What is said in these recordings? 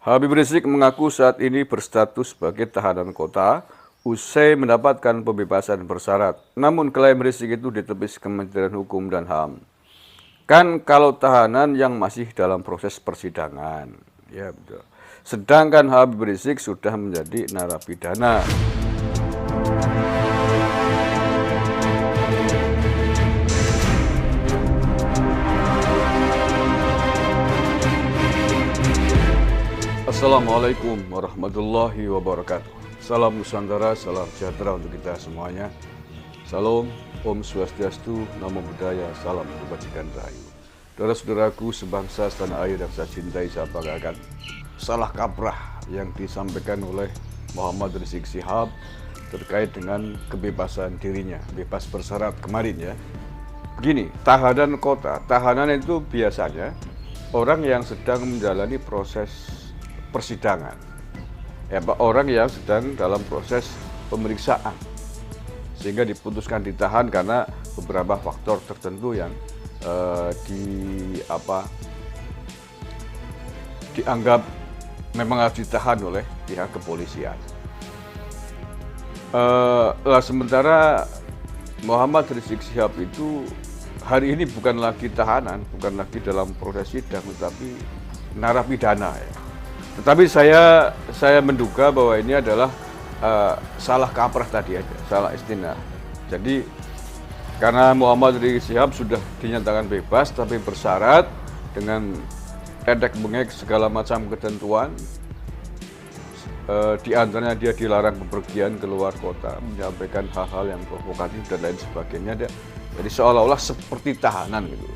Habib Rizik mengaku saat ini berstatus sebagai tahanan kota usai mendapatkan pembebasan bersyarat. Namun klaim Rizik itu ditepis Kementerian Hukum dan HAM. Kan kalau tahanan yang masih dalam proses persidangan, ya betul. Sedangkan Habib Rizik sudah menjadi narapidana. Assalamualaikum warahmatullahi wabarakatuh. Salam Nusantara, salam sejahtera untuk kita semuanya. Salam, Om Swastiastu, Namo Buddhaya, salam kebajikan rahayu. Saudara-saudaraku sebangsa setanah air yang saya cintai, saya banggakan. Salah kaprah yang disampaikan oleh Muhammad Rizik Syihab terkait dengan kebebasan dirinya, bebas bersyarat kemarin ya. Begini, tahanan kota, tahanan itu biasanya orang yang sedang menjalani proses persidangan, ya, orang yang sedang dalam proses pemeriksaan, sehingga diputuskan ditahan karena beberapa faktor tertentu yang dianggap memang harus ditahan oleh pihak kepolisian. Sementara Muhammad Rizik Syihab itu hari ini bukan lagi tahanan, bukan lagi dalam proses sidang, tetapi narapidana ya. Tetapi saya menduga bahwa ini adalah salah kaprah tadi aja, salah istinah. Jadi karena Muhammad Rizik Syihab sudah dinyatakan bebas tapi bersyarat dengan edek bengek segala macam ketentuan, di antaranya dia dilarang bepergian keluar kota, menyampaikan hal-hal yang provokatif dan lain sebagainya. Jadi seolah-olah seperti tahanan gitu.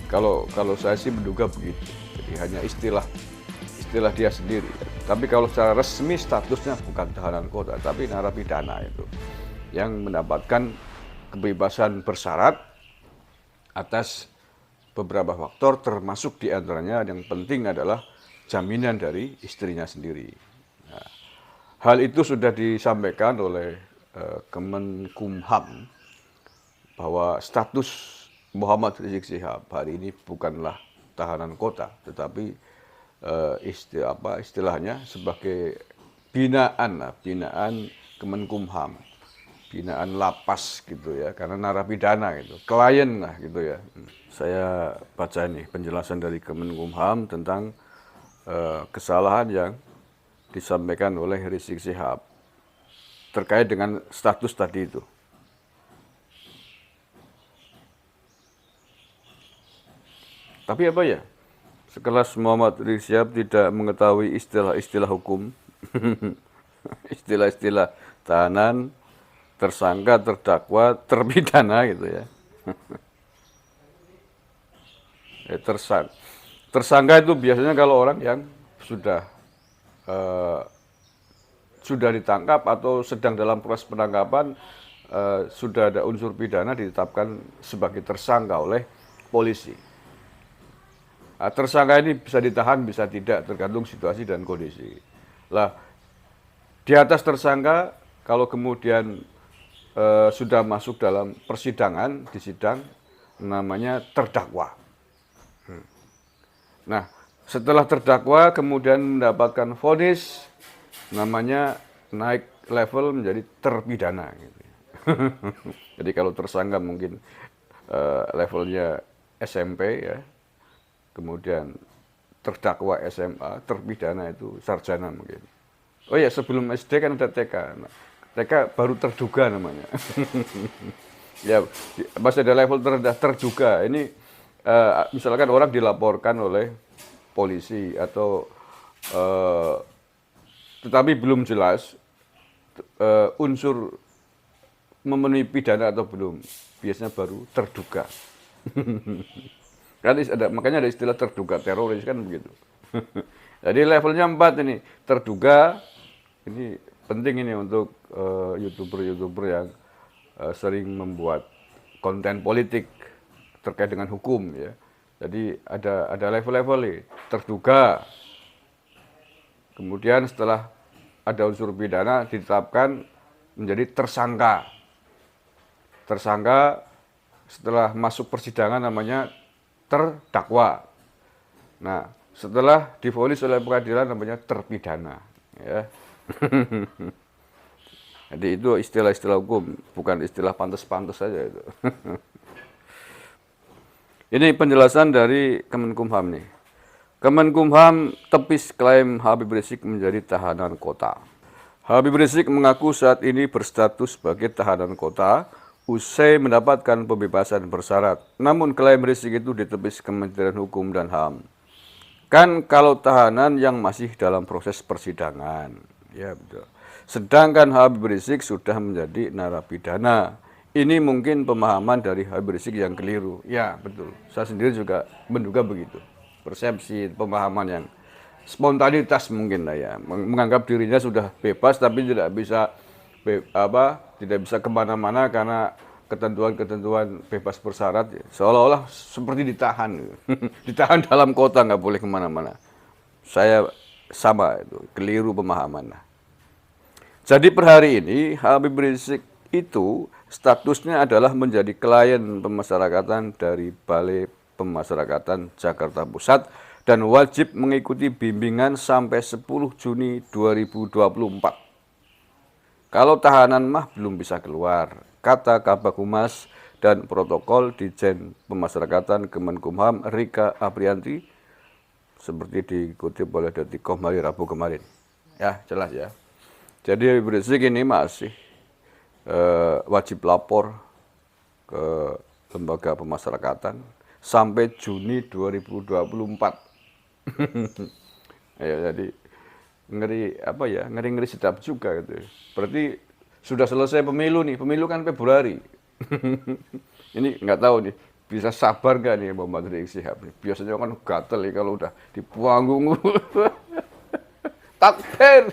Kalau saya sih menduga begitu. Jadi hanya istilah dia sendiri. Tapi kalau secara resmi statusnya bukan tahanan kota, tapi narapidana itu yang mendapatkan kebebasan bersyarat atas beberapa faktor, termasuk diantaranya yang penting adalah jaminan dari istrinya sendiri. Nah, hal itu sudah disampaikan oleh Kemenkumham bahwa status Muhammad Rizik Syihab hari ini bukanlah tahanan kota, tetapi istilahnya sebagai binaan Kemenkumham, binaan lapas gitu ya, karena narapidana gitu, klien lah gitu ya. Saya baca ini penjelasan dari Kemenkumham tentang kesalahan yang disampaikan oleh Rizik Syihab terkait dengan status tadi itu. Tapi apa ya? Sekelas Muhammad Rizik Syihab tidak mengetahui istilah-istilah hukum, istilah-istilah tahanan, tersangka, terdakwa, terpidana gitu ya. Tersangka itu biasanya kalau orang yang sudah ditangkap atau sedang dalam proses penangkapan, sudah ada unsur pidana ditetapkan sebagai tersangka oleh polisi. Nah, tersangka ini bisa ditahan, bisa tidak, tergantung situasi dan kondisi. Lah, di atas tersangka, kalau kemudian sudah masuk dalam persidangan, di sidang, namanya terdakwa. Nah, setelah terdakwa, kemudian mendapatkan vonis, namanya naik level menjadi terpidana. Gitu. Jadi kalau tersangka mungkin levelnya SMP ya, kemudian terdakwa SMA, terpidana itu sarjana mungkin. Oh ya, sebelum SD kan ada TK. Nah, TK baru terduga namanya. Ya, masih ada level terendah terduga. Ini misalkan orang dilaporkan oleh polisi atau tetapi belum jelas unsur memenuhi pidana atau belum. Biasanya baru terduga. Kan makanya ada istilah terduga teroris kan begitu. Jadi levelnya 4 ini, terduga. Ini penting ini untuk YouTuber yang sering membuat konten politik terkait dengan hukum ya. Jadi ada level-level nih, terduga. Kemudian setelah ada unsur pidana ditetapkan menjadi tersangka. Tersangka setelah masuk persidangan namanya terdakwa. Nah, setelah divonis oleh pengadilan namanya terpidana. Ya. Jadi itu istilah-istilah hukum, bukan istilah pantas-pantas saja itu. Ini penjelasan dari Kemenkumham nih. Kemenkumham tepis klaim Habib Rizik menjadi tahanan kota. Habib Rizik mengaku saat ini berstatus sebagai tahanan kota usai mendapatkan pembebasan bersyarat. Namun klaim Rizik itu ditepis Kementerian Hukum dan HAM. Kan kalau tahanan yang masih dalam proses persidangan. Ya betul. Sedangkan Habib Rizik sudah menjadi narapidana. Ini mungkin pemahaman dari Habib Rizik yang keliru. Ya betul, saya sendiri juga menduga begitu. Persepsi, pemahaman yang spontanitas mungkin lah ya. Menganggap dirinya sudah bebas tapi tidak bisa tidak bisa kemana-mana karena ketentuan-ketentuan bebas bersyarat. Seolah-olah seperti ditahan. Ditahan dalam kota, nggak boleh kemana-mana. Saya sama itu, keliru pemahaman. Jadi per hari ini Habib Rizik itu statusnya adalah menjadi klien pemasyarakatan dari Balai Pemasyarakatan Jakarta Pusat dan wajib mengikuti bimbingan sampai 10 Juni 2024. Kalau tahanan mah belum bisa keluar, kata Kabag Humas dan Protokol Ditjen Pemasyarakatan Kemenkumham Rika Aprianti, seperti dikutip oleh Detikcom hari Rabu kemarin. Ya, jelas ya. Jadi Habib Rizik ini masih wajib lapor ke lembaga pemasyarakatan sampai Juni 2024. Ya, jadi ngeri apa ya, ngeri-ngeri sedap juga gitu. Berarti sudah selesai pemilu nih, pemilu kan Februari. Ini nggak tahu nih, bisa sabar nggak nih Muhammad Rizik Syihab nih? Biasanya kan gatel nih kalau udah di panggung. Takbir.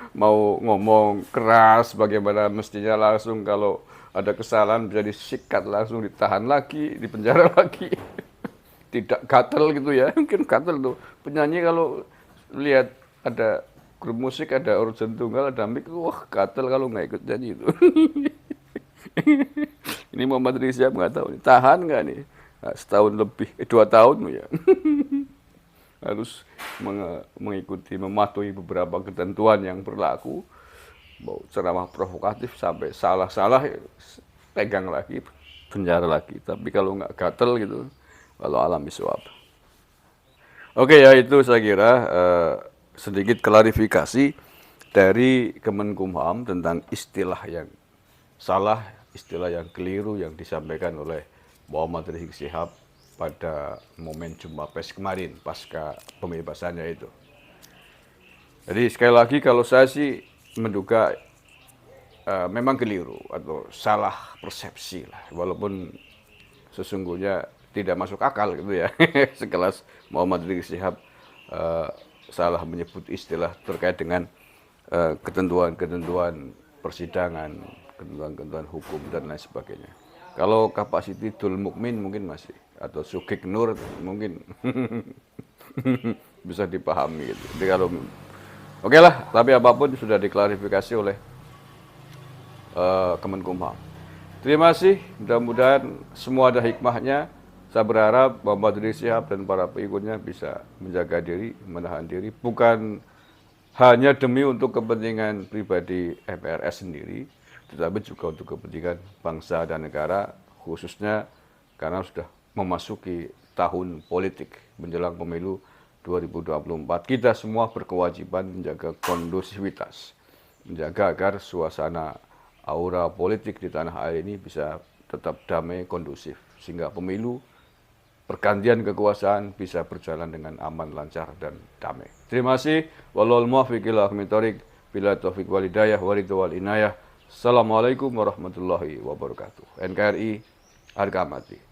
Mau ngomong keras bagaimana mestinya langsung kalau ada kesalahan bisa disikat langsung ditahan lagi, dipenjara lagi. Tidak gatel gitu ya, mungkin gatel tuh. Penyanyi kalau lihat ada grup musik, ada urgen tunggal, ada mic, wah gatel kalau nggak ikut nyanyi itu. Ini Muhammad Rizik Syihab nggak tahu, tahan nggak nih? Nah, setahun lebih, 2 tahun ya. Harus mengikuti, mematuhi beberapa ketentuan yang berlaku. Mau ceramah provokatif sampai salah-salah, pegang lagi, penjara lagi. Tapi kalau nggak gatel gitu, kalau alam bisawab. Oke ya, itu saya kira sedikit klarifikasi dari Kemenkumham tentang istilah yang salah, istilah yang keliru yang disampaikan oleh Muhammad Rizik Syihab pada momen Jumpa Pers kemarin, pasca pembebasannya itu. Jadi sekali lagi kalau saya sih menduga memang keliru atau salah persepsi lah, walaupun sesungguhnya tidak masuk akal gitu ya. Sekelas Muhammad Rizik Syihab salah menyebut istilah terkait dengan ketentuan-ketentuan persidangan, ketentuan-ketentuan hukum dan lain sebagainya. Kalau kapasiti Dul Mukmin mungkin masih, atau Sukik Nur mungkin bisa dipahami gitu. Jadi kalau oke lah, tapi apapun sudah diklarifikasi oleh Kemenkumham. Terima kasih, mudah-mudahan semua ada hikmahnya. Saya berharap Muhammad Rizik Syihab dan para pengikutnya bisa menjaga diri, menahan diri, bukan hanya demi untuk kepentingan pribadi MRS sendiri, tetapi juga untuk kepentingan bangsa dan negara, khususnya karena sudah memasuki tahun politik menjelang pemilu 2024. Kita semua berkewajiban menjaga kondusivitas, menjaga agar suasana aura politik di tanah air ini bisa tetap damai, kondusif, sehingga pemilu pergantian kekuasaan bisa berjalan dengan aman, lancar, dan damai. Terima kasih. Wallahul muwaffiq ila aqwamit thoriq. Bila taufik wal hidayah wa ridho wal inayah. Assalamualaikum warahmatullahi wabarakatuh. NKRI harga mati.